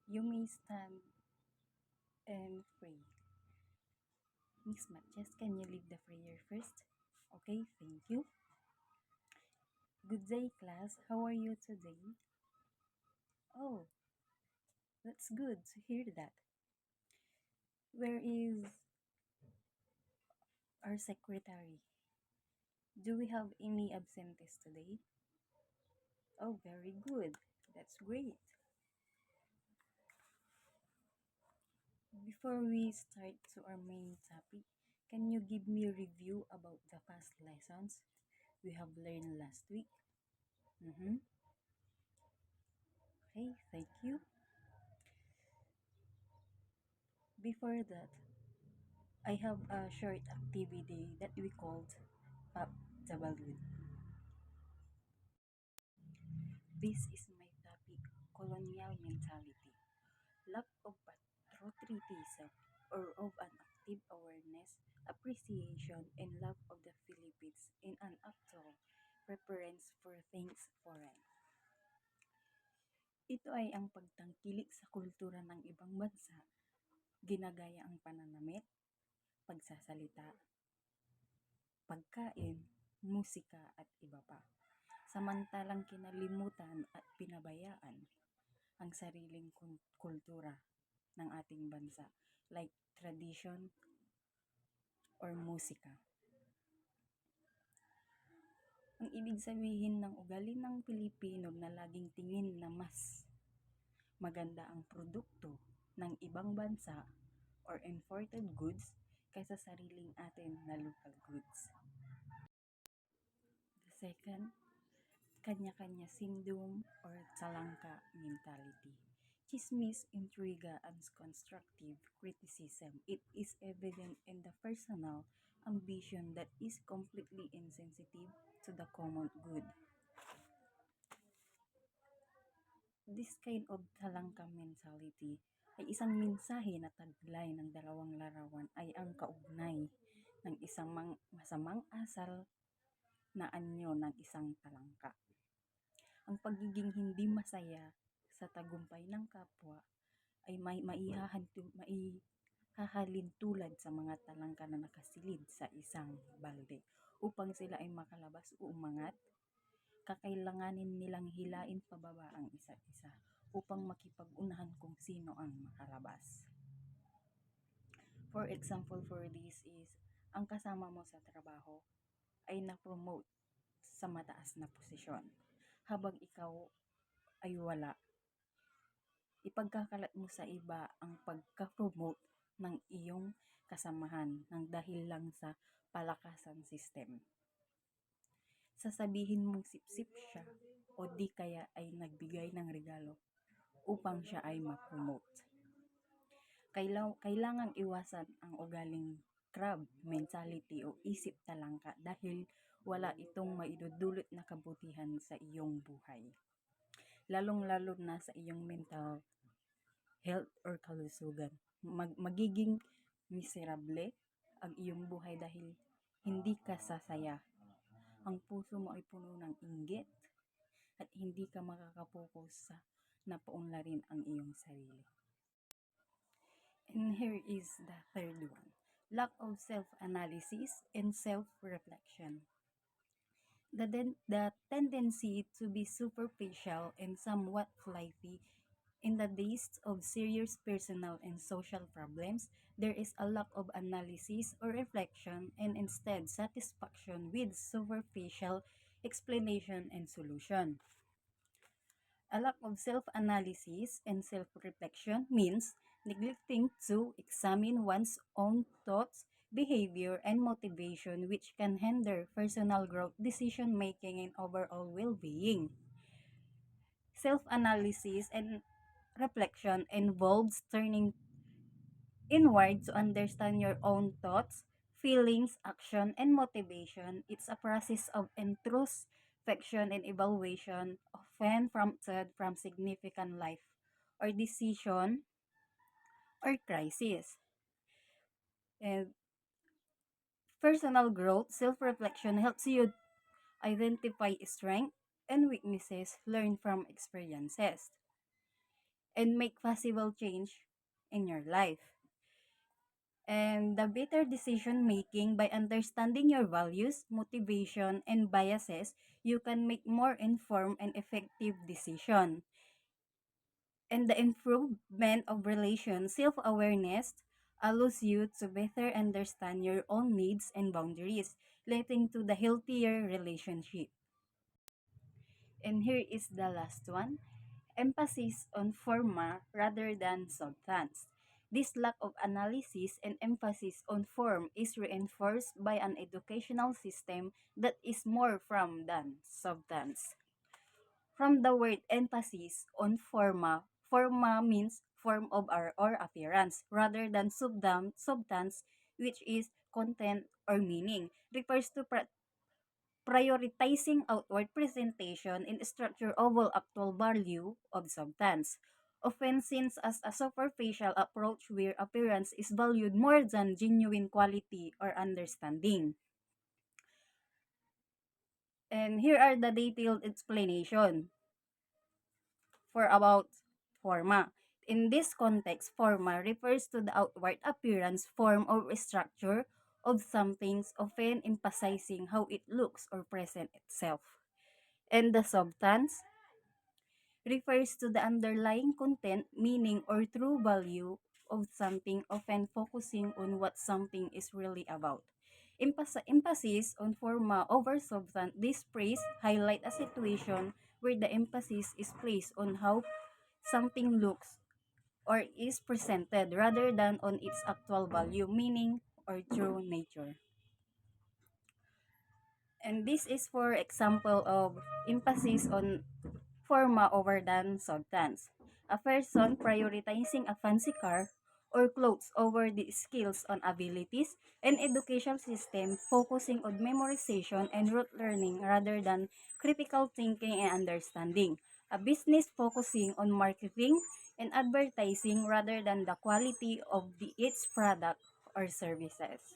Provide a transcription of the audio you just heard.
You may stand and pray. Miss Matches, can you lead the prayer first? Okay, thank you. Good day, class. How are you today? Oh, that's good to hear that. Where is our secretary? Do we have any absentees today? Oh, very good. That's great. Before we start to our main topic, can you give me a review about the past lessons we have learned last week? Mm-hmm. Okay, thank you. Before that, I have a short activity that we called Pop the Balloon. This is my topic, colonial mentality, lack of patriotism or of an active awareness, appreciation, and love of the Philippines in an actual preference for things foreign. Ito ay ang pagtangkilik sa kultura ng ibang bansa, ginagaya ang pananamit, pagsasalita, pagkain, musika at iba pa. Samantalang kinalimutan at pinabayaan ang sariling kultura ng ating bansa like tradition or musika. Ang ibig sabihin ng ugali ng Pilipino na laging tingin na mas maganda ang produkto ng ibang bansa or imported goods kaysa sariling atin na local goods. The second, kanya-kanya syndrome or talangka mentality. Chismis, intriga, and constructive criticism. It is evident in the personal ambition that is completely insensitive to the common good. This kind of talangka mentality ay isang mensahe na taglay ng dalawang larawan ay ang kaugnay ng isang masamang asal na anyo ng isang talangka. Ang pagiging hindi masaya sa tagumpay ng kapwa ay maihahalin tulad sa mga talangka na nakasilid sa isang balde. Upang sila ay makalabas o umangat, kakailanganin nilang hilain pababa ang isa't isa upang makipag-unahan kung sino ang makalabas. For example for this is, ang kasama mo sa trabaho ay na-promote sa mataas na posisyon habang ikaw ay wala. Ipagkakalat mo sa iba ang pagka-promote ng iyong kasamahan ng dahil lang sa palakasan system. Sasabihin mong sip-sip siya o di kaya ay nagbigay ng regalo upang siya ay ma-promote. Kailangang iwasan ang ugaling crab mentality o isip talangka dahil wala itong maidudulot na kabutihan sa iyong buhay. Lalong-lalo na sa iyong mental health or kalusugan. Magiging miserable ang iyong buhay dahil hindi ka sasaya. Ang puso mo ay puno ng inggit at hindi ka makakapokus sa napaunlarin ang iyong sarili. And here is the third one. Lack of self-analysis and self-reflection. The tendency to be superficial and somewhat flighty in the days of serious personal and social problems, there is a lack of analysis or reflection and instead satisfaction with superficial explanation and solution. A lack of self-analysis and self-reflection means neglecting to examine one's own thoughts, behavior, and motivation, which can hinder personal growth, decision-making, and overall well-being. Self-analysis and reflection involves turning inward to understand your own thoughts, feelings, action, and motivation. It's a process of introspection and evaluation, often prompted from significant life or decision or crisis. And personal growth, self-reflection helps you identify strengths and weaknesses learned from experiences. and make possible change in your life. And the better decision making by understanding your values, motivation, and biases, you can make more informed and effective decision. And the improvement of relation self-awareness allows you to better understand your own needs and boundaries, leading to the healthier relationship. And here is the last one: emphasis on forma rather than substance. This lack of analysis and emphasis on form is reinforced by an educational system that is more form than substance. From the word emphasis on forma, forma means form of our or appearance rather than substance, which is content or meaning, refers to prioritizing outward presentation in structure over actual value of substance. Often seen as a superficial approach where appearance is valued more than genuine quality or understanding. And here are the detailed explanation for about forma. In this context, forma refers to the outward appearance, form, or structure of something, often emphasizing how it looks or presents itself. And the substance refers to the underlying content, meaning, or true value of something, often focusing on what something is really about. Emphasis on forma over substance. This phrase highlight a situation where the emphasis is placed on how something looks or is presented rather than on its actual value, meaning, or true nature. And this is for example of emphasis on forma over than substance. A person prioritizing a fancy car or clothes over the skills on abilities, and education system focusing on memorization and rote learning rather than critical thinking and understanding. A business focusing on marketing and advertising rather than the quality of its product or services.